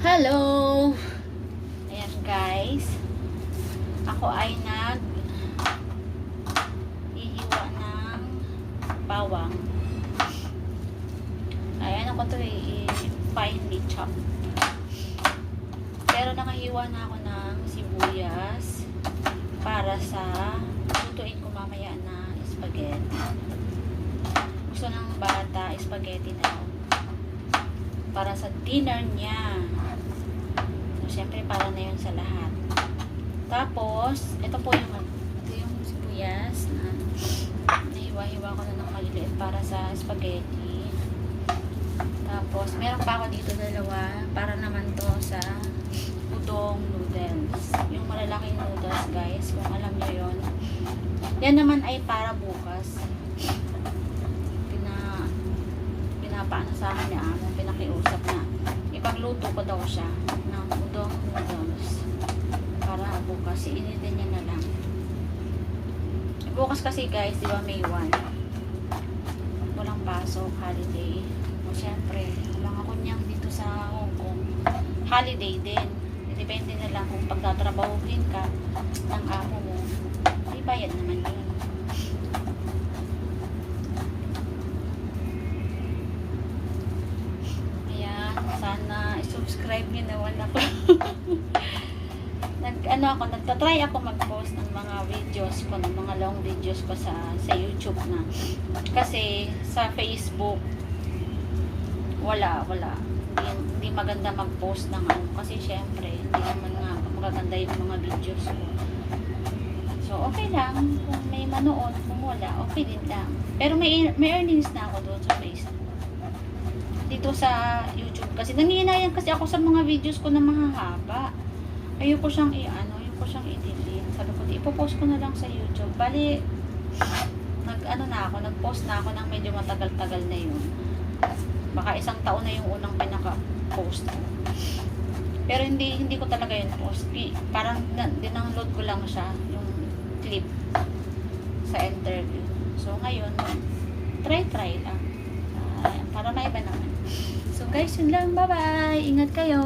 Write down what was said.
Hello! Ayan guys. Ako ay hihiwa ng bawang. Ayan ako to finely chop. Pero nakahiwa na ako ng sibuyas para sa lutuin ko mamaya na spaghetti. Gusto ng bata spaghetti daw. Para sa dinner niya. So, syempre, para na yun sa lahat. Tapos, ito yung sibuyas na nahiwa-hiwa ko na ng maliliit para sa spaghetti. Tapos, meron pa ako dito dalawa para naman to sa udong noodles. Yung malalaking noodles, guys, kung alam nyo yun. Yan naman ay para bukas. Paano sa akin ni Amo, pinakiusap na ipagluto ko daw siya ng udong noodles para bukas iinitin niya na lang. Bukas kasi guys, di ba May 1 walang pasok, holiday. O syempre, mga kunyang dito sa Hong Kong holiday din, depende na lang kung pagtatrabahuhin ka ng amo mo, ay bayad naman yun. Sana i-subscribe nyo naman ako. Nagtatry ako mag-post ng mga videos ko, ng mga long videos ko sa YouTube na. Kasi sa Facebook wala. Hindi maganda mag-post ng ano. Kasi syempre, hindi naman nga magaganda yung mga videos ko. So, okay lang. Kung may manood, kung wala, okay din lang. Pero may earnings na ako doon sa Facebook. Dito sa YouTube kasi nangihinayang kasi ako sa mga videos ko na mahahaba. Ayoko siyang i-delete. Sabi ko, ipopost ko na lang sa YouTube. Bali, nag-post na ako ng medyo matagal-tagal na yun. Baka isang taon na yung unang pinaka-post ko. Pero hindi ko talaga yun post. Parang dindownload ko lang siya, yung clip sa interview. So, ngayon, try lang. Para maiba naman. So guys, yun lang. Bye-bye. Ingat kayo.